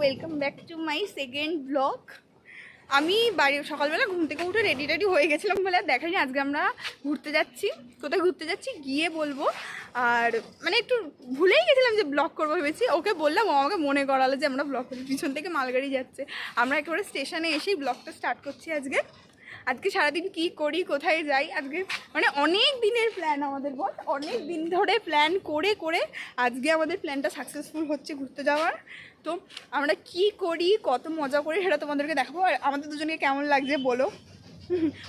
Welcome back to my second blog. আমি বাড়ি সকালবেলা ঘুম থেকে উঠে রেডি হয়ে গেছিলাম বলে আর দেখাইনি। আজকে আমরা ঘুরতে যাচ্ছি। কোথায় ঘুরতে যাচ্ছি গিয়ে বলবো। আর মানে একটু ভুলেই গেছিলাম যে ব্লগ করবো ভেবেছি। ওকে বললাম, ও আমাকে মনে করালো যে আমরা ব্লগ করি। পিছন থেকে মালগাড়ি যাচ্ছে। আমরা একেবারে স্টেশনে এসেই ব্লগটা স্টার্ট করছি আজকে সারাদিন কি করি, কোথায় যাই। আজকে মানে অনেক দিনের প্ল্যান আমাদের, বল অনেক দিন ধরে প্ল্যান করে আজকে আমাদের প্ল্যানটা সাকসেসফুল হচ্ছে ঘুরতে যাওয়ার। তো আমরা কি করি, কত মজা করি সেটা তোমাদেরকে দেখাবো। আর আমাদের দুজনকে কেমন লাগছে বলো।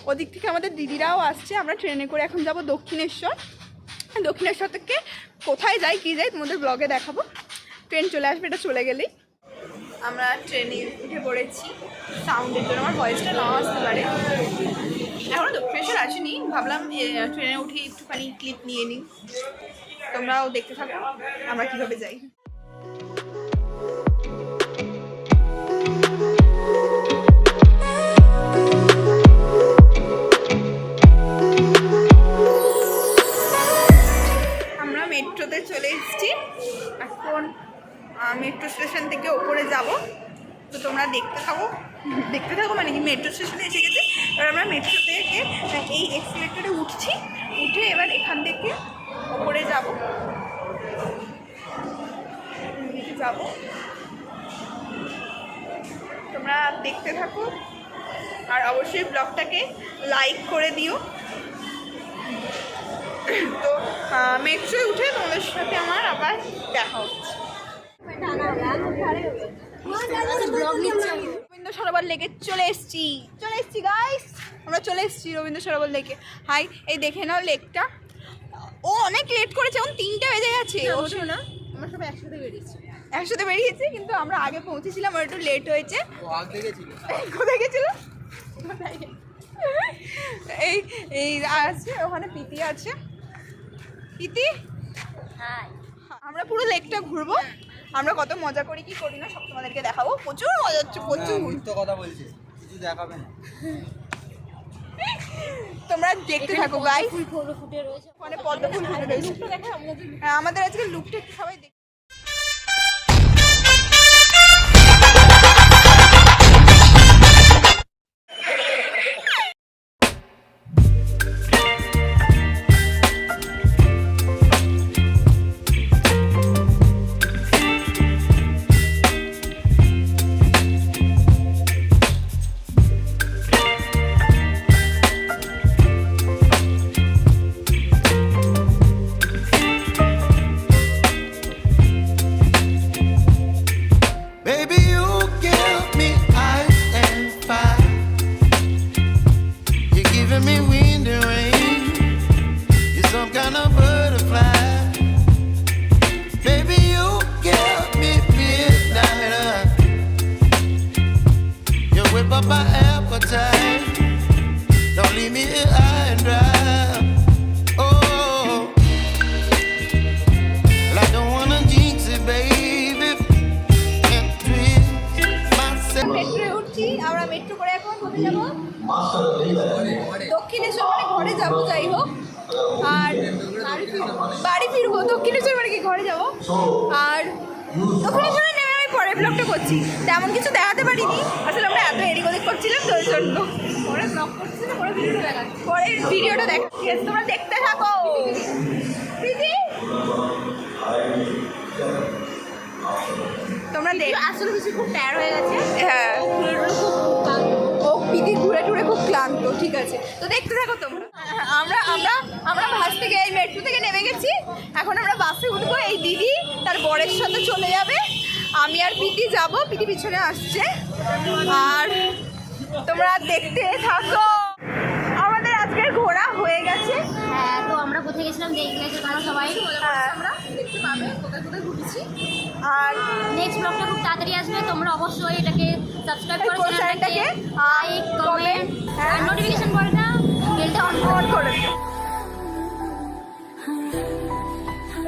ওদিক থেকে আমাদের দিদিরাও আসছে। আমরা ট্রেনে করে এখন যাব দক্ষিণেশ্বর থেকে কোথায় যাই কী যাই তোমাদের ব্লগে দেখাবো। ট্রেন চলে আসবে, এটা চলে গেলেই। আমরা ট্রেনে উঠে পড়েছি। সাউন্ডের জন্য আমার ভয়েসটা নাও আসতে পারে। এখনও দক্ষিণেশ্বর আসেনি, ভাবলাম ট্রেনে উঠে একটুখানি ক্লিপ নিয়ে নিই। তোমরাও দেখতে থাকো আমরা কীভাবে যাই। আমরা মেট্রোতে চলে এসেছি। এখন মেট্রো স্টেশন থেকে ওপরে যাব। তো তোমরা দেখতে থাকো মানে কি মেট্রো স্টেশনে এসে গেছি। এবার আমরা মেট্রো থেকে এই এক্সিলেটরে উঠছি। উঠে এবার এখান থেকে ওপরে যাব। তোমরা দেখতে থাকো আর অবশ্যই ব্লগটাকে লাইক করে দিও। তো মেট্রোয় উঠে তোমাদের সাথে আমার আবার দেখা হচ্ছে। রবীন্দ্র সরোবর লেকে চলে এসছি গাইস। আমরা চলে এসছি রবীন্দ্র সরোবর লেকে। হাই, এই দেখে নাও লেকটা। ও অনেক লেট করেছে, এখন 3টা বেজে গেছে। না, আমরা সবাই একসাথে বেরিয়েছি কিন্তু আমরা আগে পৌঁছেছিলাম, আর একটু লেট হয়েছে। কোথায় গেছিল? এই আছে ওখানে পিতি আছে। পিতি, আমরা পুরো লেকটা ঘুরবো। আমরা কত মজা করি কি করি না সব তোমাদেরকে দেখাবো। প্রচুর মজা হচ্ছে, প্রচুর। কথা বলছে, কিছু দেখাবে না। তোমরা দেখতে থাকো গাইস। ওখানে পদ্ম ফুল ফুটে রয়েছে। হ্যাঁ, আমাদের আজকে লুকটা একটু সবাই দেখে। আমরা মেট্রো করে এখন কোথায় যাবো? দক্ষিণেশ্বর, মানে ঘরে যাবো। যাই হোক, আর বাড়ি ফিরবো। দক্ষিণেশ্বর মানে কি ঘরে যাবো। আর দক্ষিণেশ্বরে নেমে আমি পরের ব্লগটা করছি। তেমন কিছু দেখাতে পারিনি আসলে, আমরা এত এদিক ওদিক করছিলাম তো ওই জন্য। পরে ব্লগ করছি না, পরের ভিডিওটা দেখাচ্ছি। তোমরা দেখতে থাকো। তোমরা দেখ, আসলে বেশি খুব টায়ার হয়ে গেছে। হ্যাঁ, ও পিদি ঘুরে টুরে খুব ক্লান্ত। ঠিক আছে, তো দেখতে থাকো তোমরা। আমরা বাস থেকে, এই মেট্রো থেকে নেমে গেছি। এখন আমরা বাসে উঠবো। এই দিদি তার বরের সাথে চলে যাবে, আমি আর পিদি যাব। পিদি পিছনে আসছে। আর তোমরা দেখতে থাকো। আমাদের আজকের ঘোরা হয়ে গেছে। হ্যাঁ, তো আমরা কোথায় গেছিলাম দেখলে যে তোমরা সবাই আমরা দেখতে পাবে কোথায় ঘুরেছি। আর নেক্সট ব্লগটা খুব তাড়াতাড়ি আসবে। তোমরা অবশ্যই এটাকে সাবস্ক্রাইব করো, চ্যানেলটাকে লাইক, কমেন্ট আর নোটিফিকেশন বেলটা অন করে দিও।